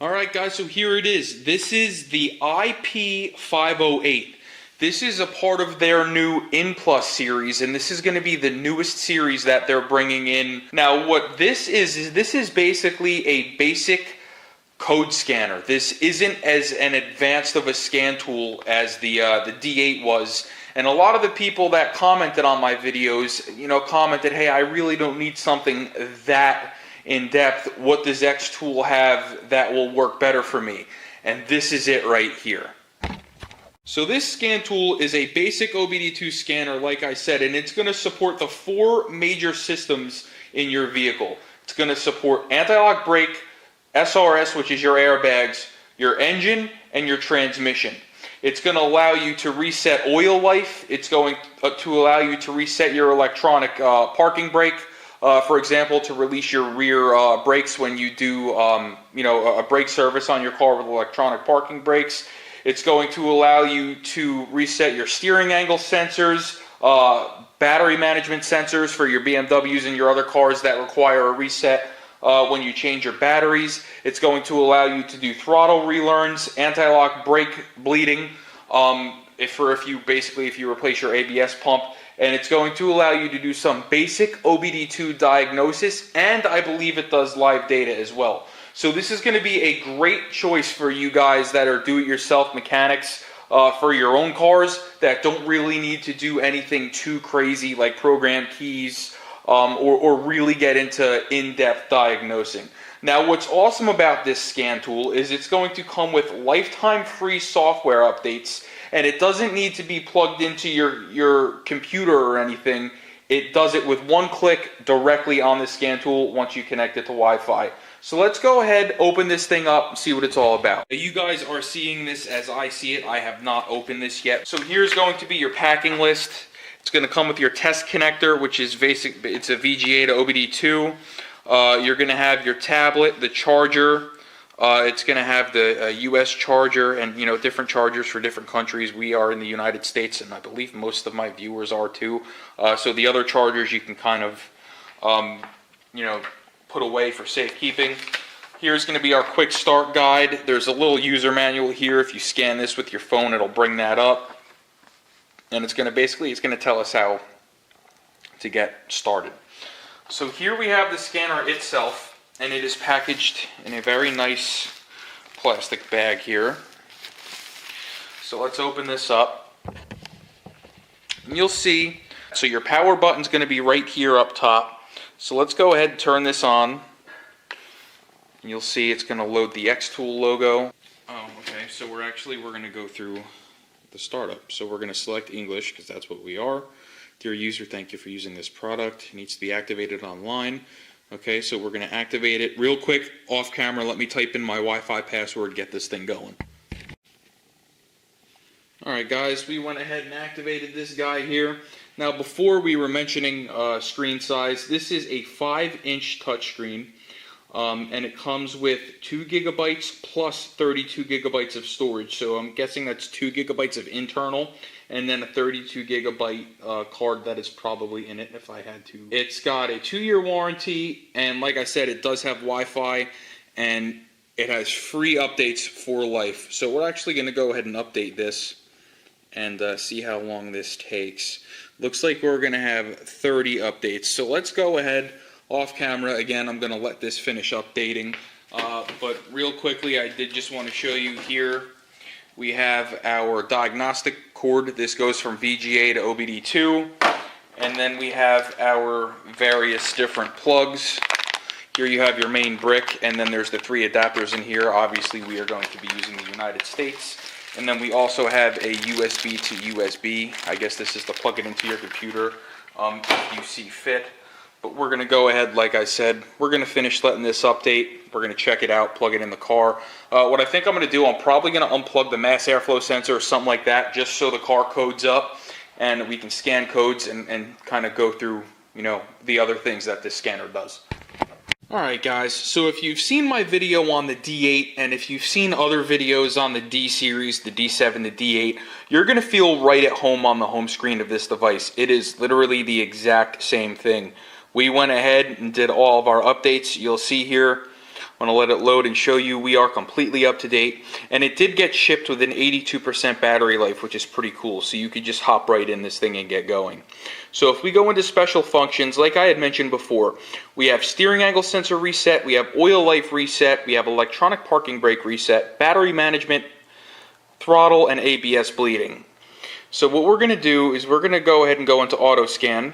Alright guys, so here it is. This is the IP508. This is a part of their new In Plus series, and this is going to be the newest series that they're bringing in. Now what this is this is basically a basic code scanner. This isn't as an advanced of a scan tool as the D8 was. And a lot of the people that commented on my videos, commented, hey, I really don't need something that in-depth. What does XTOOL have that will work better for me? And this is it right here. So this scan tool is a basic OBD2 scanner, like I said, and it's going to support the 4 major systems in your vehicle. It's going to support anti-lock brake, SRS, which is your airbags, your engine, and your transmission. It's going to allow you to reset oil life. It's going to allow you to reset your electronic parking brake. For example, to release your rear brakes when you do, a brake service on your car with electronic parking brakes. It's going to allow you to reset your steering angle sensors, battery management sensors for your BMWs and your other cars that require a reset when you change your batteries. It's going to allow you to do throttle relearns, anti-lock brake bleeding, if you replace your ABS pump. And it's going to allow you to do some basic OBD2 diagnosis, and I believe it does live data as well. So this is going to be a great choice for you guys that are do-it-yourself mechanics for your own cars that don't really need to do anything too crazy like program keys or really get into in-depth diagnosing. Now what's awesome about this scan tool is it's going to come with lifetime free software updates, and it doesn't need to be plugged into your computer or anything. It does it with one click directly on the scan tool once you connect it to Wi-Fi. So let's go ahead, open this thing up, and see what it's all about. You guys are seeing this as I see it. I have not opened this yet. So here's going to be your packing list. It's going to come with your test connector, which is basic. It's a VGA to OBD2. You're going to have your tablet, the charger. It's going to have the US charger and different chargers for different countries. We are in the United States, and I believe most of my viewers are too. So the other chargers you can kind of put away for safekeeping. Here's going to be our quick start guide. There's a little user manual here. If you scan this with your phone, it'll bring that up, and it's going to tell us how to get started. So here we have the scanner itself. And it is packaged in a very nice plastic bag here. So let's open this up. And you'll see, so your power button's going to be right here up top. So let's go ahead and turn this on. And you'll see it's going to load the XTOOL logo. Oh, okay, so we're going to go through the startup. So we're going to select English, because that's what we are. Dear user, thank you for using this product. It needs to be activated online. Okay, so we're going to activate it real quick off camera. Let me type in my Wi-Fi password, get this thing going. Alright guys, we went ahead and activated this guy here. Now before we were mentioning screen size, this is a 5-inch touchscreen, and it comes with 2 gigabytes plus 32 gigabytes of storage. So I'm guessing that's 2 gigabytes of internal, and then a 32 gigabyte card that is probably in it if I had to. It's got a 2-year warranty, and like I said, it does have Wi-Fi, and it has free updates for life. So we're actually going to go ahead and update this and see how long this takes. Looks like we're going to have 30 updates. So let's go ahead off camera. Again, I'm going to let this finish updating. But real quickly, I did just want to show you here. We have our diagnostic cord. This goes from VGA to OBD2. And then we have our various different plugs. Here you have your main brick, and then there's the 3 adapters in here. Obviously, we are going to be using the United States. And then we also have a USB to USB. I guess this is to plug it into your computer if you see fit. But we're going to go ahead, like I said, we're going to finish letting this update. We're going to check it out, plug it in the car. What I think I'm going to do, I'm probably going to unplug the mass airflow sensor or something like that, just so the car codes up and we can scan codes and kind of go through, the other things that this scanner does. Alright guys, so if you've seen my video on the D8 and if you've seen other videos on the D series, the D7, the D8, you're going to feel right at home on the home screen of this device. It is literally the exact same thing. We went ahead and did all of our updates. You'll see here I'm going to let it load and show you we are completely up to date. And it did get shipped with an 82% battery life, which is pretty cool. So you could just hop right in this thing and get going. So if we go into special functions, like I had mentioned before, we have steering angle sensor reset, we have oil life reset, we have electronic parking brake reset, battery management, throttle, and ABS bleeding. So what we're going to do is we're going to go ahead and go into auto scan.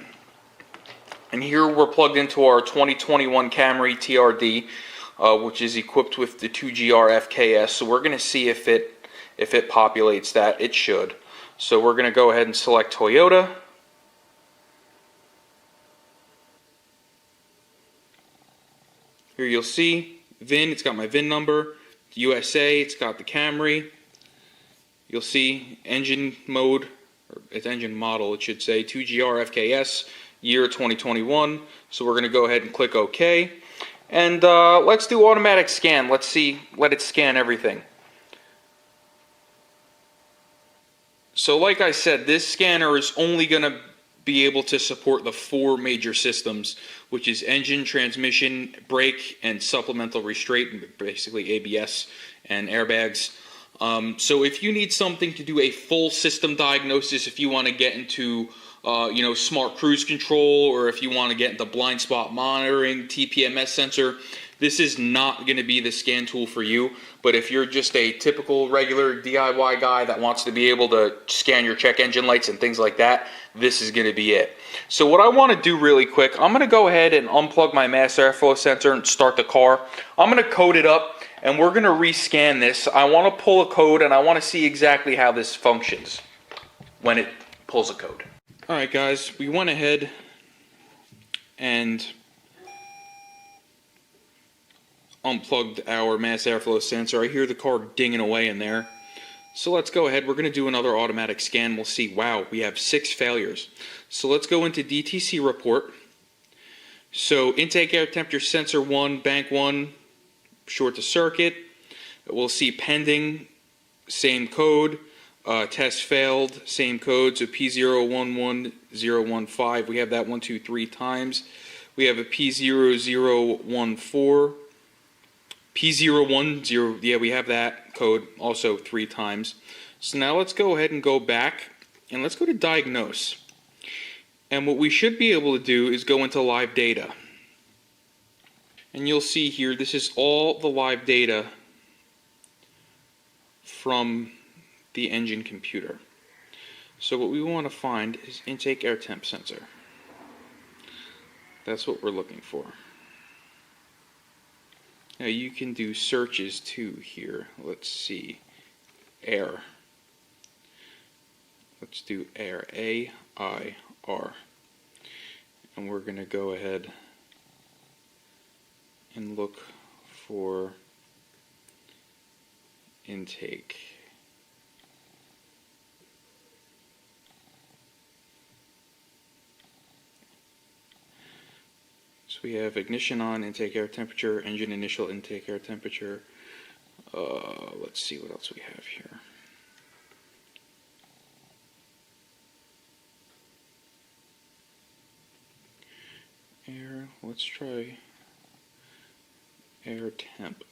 And here we're plugged into our 2021 Camry TRD. Which is equipped with the 2GR FKS. So we're going to see if it populates that. It should. So we're going to go ahead and select Toyota. Here you'll see VIN. It's got my VIN number. USA. It's got the Camry. You'll see engine mode, or it's engine model. It should say 2GR FKS year 2021. So we're going to go ahead and click OK. And let's do automatic scan. Let it scan everything. So like I said, this scanner is only going to be able to support the 4 major systems, which is engine, transmission, brake, and supplemental restraint, basically ABS and airbags. So if you need something to do a full system diagnosis, if you want to get into smart cruise control, or if you want to get into blind spot monitoring, TPMS sensor, this is not going to be the scan tool for you. But if you're just a typical regular DIY guy that wants to be able to scan your check engine lights and things like that, this is going to be it. So what I want to do really quick, I'm going to go ahead and unplug my mass airflow sensor and start the car. I'm going to code it up and we're going to rescan this. I want to pull a code and I want to see exactly how this functions when it pulls a code. Alright guys, we went ahead and unplugged our mass airflow sensor. I hear the car dinging away in there. So let's go ahead. We're going to do another automatic scan. We'll see, wow, we have 6 failures. So let's go into DTC report. So intake air temperature sensor 1, bank 1, short to circuit. We'll see pending, same code. Test failed, same code, so P011015, we have that 1, 2, 3 times. We have a P0014, P010, yeah, we have that code also 3 times. So now let's go ahead and go back, and let's go to diagnose. And what we should be able to do is go into live data. And you'll see here, this is all the live data from the engine computer. So what we want to find is intake air temp sensor. That's what we're looking for. Now you can do searches too here. Let's see. Air. Let's do air. A-I-R. And we're going to go ahead and look for intake. So we have ignition on, intake air temperature, engine initial intake air temperature. Let's see what else we have here. Air, let's try air temp.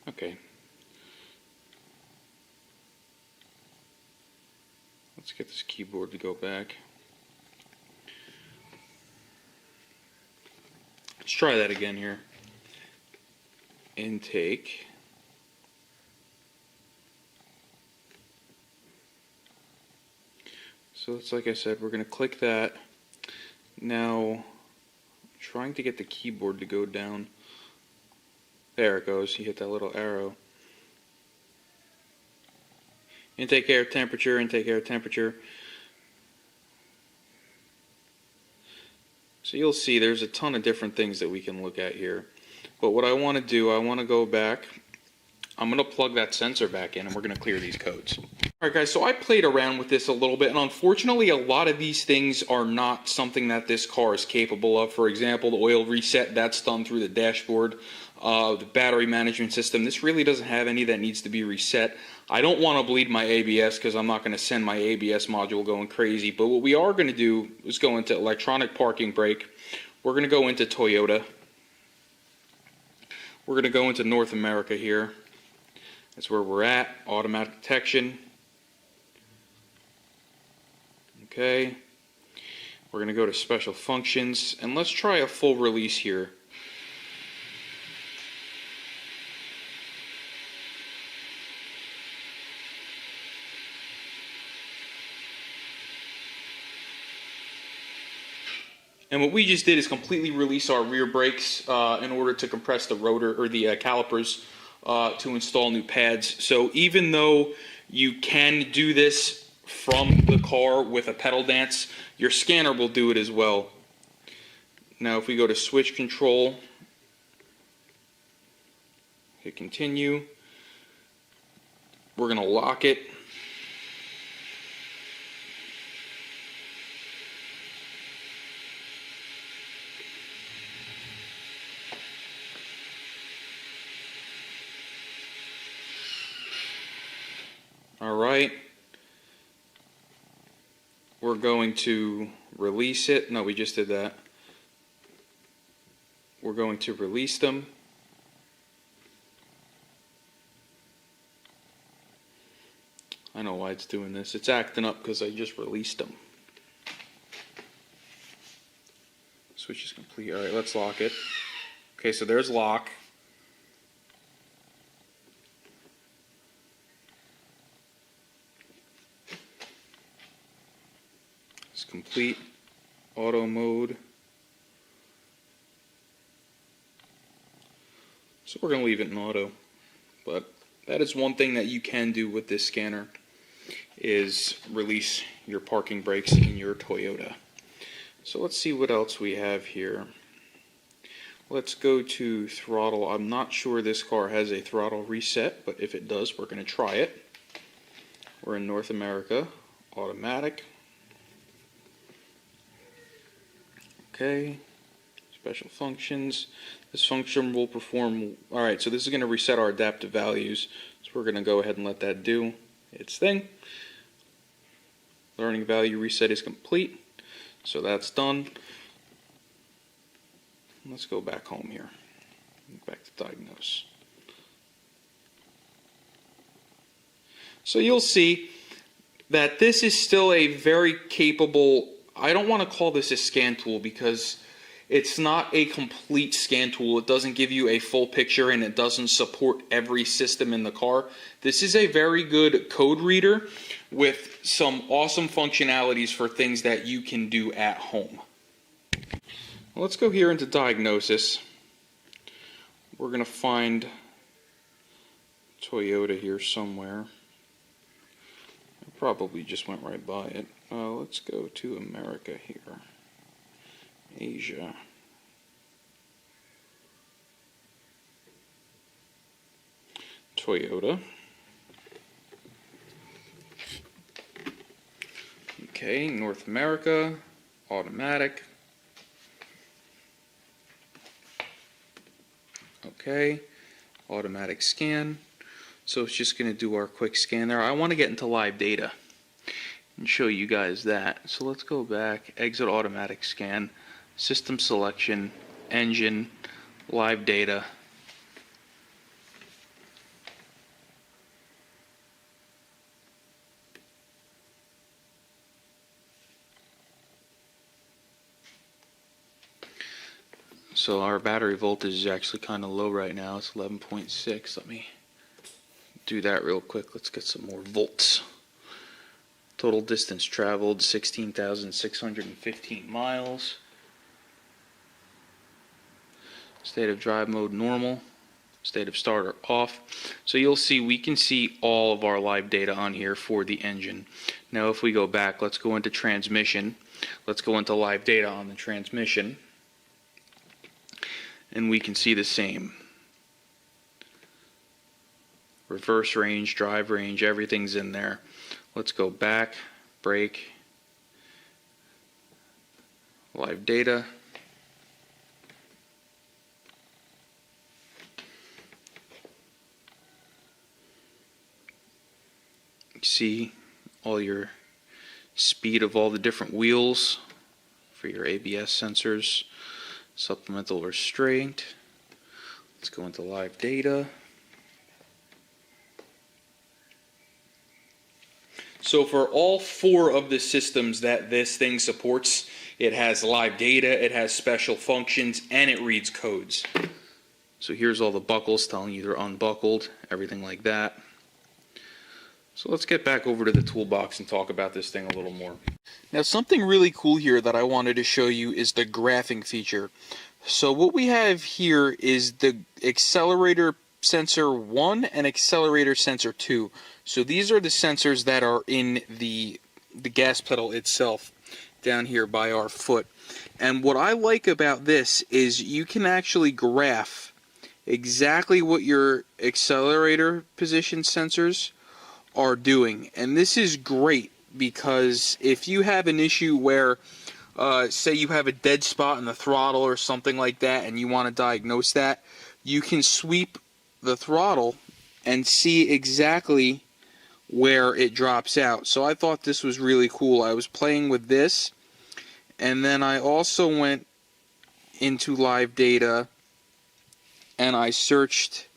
Okay. Let's get this keyboard to go back. Let's try that again here. Intake. So it's like I said, we're going to click that. Now, trying to get the keyboard to go down. There it goes. You hit that little arrow. Intake air temperature, intake air temperature. So you'll see there's a ton of different things that we can look at here. But what I want to do, I want to go back. I'm going to plug that sensor back in and we're going to clear these codes. Alright guys, so I played around with this a little bit, and unfortunately a lot of these things are not something that this car is capable of. For example, the oil reset, that's done through the dashboard. The battery management system, this really doesn't have any that needs to be reset. I don't want to bleed my ABS because I'm not going to send my ABS module going crazy, but what we are going to do is go into electronic parking brake. we're going to go into Toyota. We're going to go into North America here. That's where we're at. Automatic detection. Okay. We're going to go to special functions, and let's try a full release here. And what we just did is completely release our rear brakes in order to compress the rotor or the calipers to install new pads. So even though you can do this from the car with a pedal dance, your scanner will do it as well. Now if we go to switch control, hit continue, we're going to lock it. Alright, we're going to release it. No, we just did that. We're going to release them. I know why it's doing this. It's acting up because I just released them. Switch is complete. Alright, let's lock it. Okay, so there's lock. Complete auto mode. So we're going to leave it in auto. But that is one thing that you can do with this scanner, is release your parking brakes in your Toyota. So let's see what else we have here. Let's go to throttle. I'm not sure this car has a throttle reset, but if it does, we're going to try it. We're in North America, automatic. Okay, special functions. This function will perform, alright, so this is going to reset our adaptive values. So we're going to go ahead and let that do its thing. Learning value reset is complete. So that's done. Let's go back home here. Back to diagnose. So you'll see that this is still a very capable, I don't want to call this a scan tool because it's not a complete scan tool. It doesn't give you a full picture and it doesn't support every system in the car. This is a very good code reader with some awesome functionalities for things that you can do at home. Well, let's go here into diagnosis. We're going to find Toyota here somewhere. I probably just went right by it. Let's go to America here. Asia. Toyota. Okay, North America, automatic. Okay, automatic scan. So it's just going to do our quick scan there. I want to get into live data and show you guys that. So let's go back, exit automatic scan, system selection, engine, live data. So our battery voltage is actually kind of low right now. It's 11.6. Let me do that real quick. Let's get some more volts. Total distance traveled 16,615 miles. State of drive mode normal. State of starter off. So you'll see we can see all of our live data on here for the engine. Now if we go back, let's go into transmission. Let's go into live data on the transmission. And we can see the same. Reverse range, drive range, everything's in there. Let's go back, brake, live data. You see all your speed of all the different wheels for your ABS sensors. Supplemental restraint. Let's go into live data. So for all 4 of the systems that this thing supports, it has live data, it has special functions, and it reads codes. So here's all the buckles telling you they're unbuckled, everything like that. So let's get back over to the toolbox and talk about this thing a little more. Now something really cool here that I wanted to show you is the graphing feature. So what we have here is the accelerator sensor 1 and accelerator sensor 2. So these are the sensors that are in the gas pedal itself down here by our foot. And what I like about this is you can actually graph exactly what your accelerator position sensors are doing. And this is great because if you have an issue where say you have a dead spot in the throttle or something like that and you want to diagnose that, you can sweep the throttle and see exactly where it drops out. So I thought this was really cool. I was playing with this, and then I also went into live data and I searched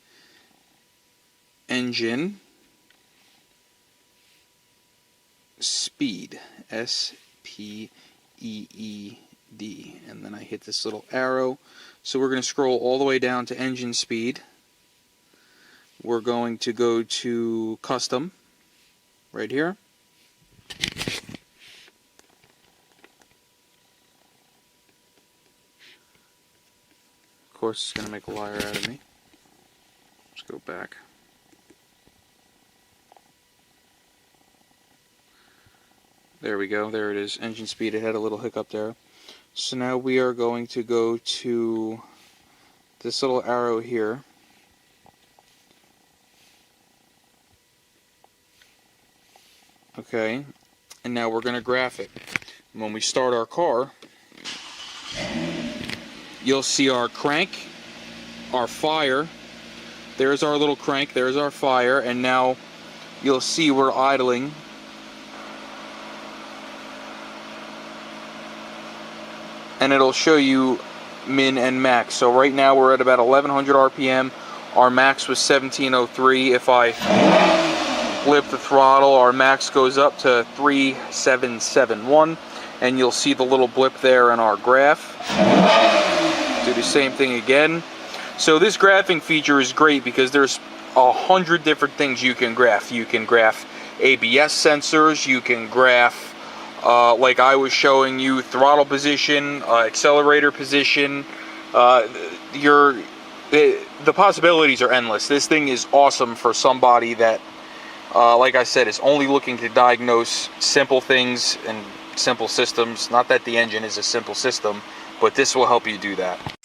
engine speed, SPEED, and then I hit this little arrow. So we're going to scroll all the way down to engine speed. We're going to go to custom right here. Of course, it's going to make a liar out of me. Let's go back. There we go. There it is. Engine speed. It had a little hiccup there. So now we are going to go to this little arrow here. Okay, and now we're going to graph it. When we start our car, you'll see our crank, our fire. There's our little crank, there's our fire, and now you'll see we're idling. And it'll show you min and max. So right now we're at about 1100 RPM. Our max was 1703. If I flip the throttle, our max goes up to 3771, and you'll see the little blip there in our graph. Do the same thing again. So this graphing feature is great because there's 100 different things you can graph. You can graph ABS sensors, you can graph like I was showing you, throttle position, accelerator position. The possibilities are endless. This thing is awesome for somebody that like I said, is only looking to diagnose simple things and simple systems. Not that the engine is a simple system, but this will help you do that.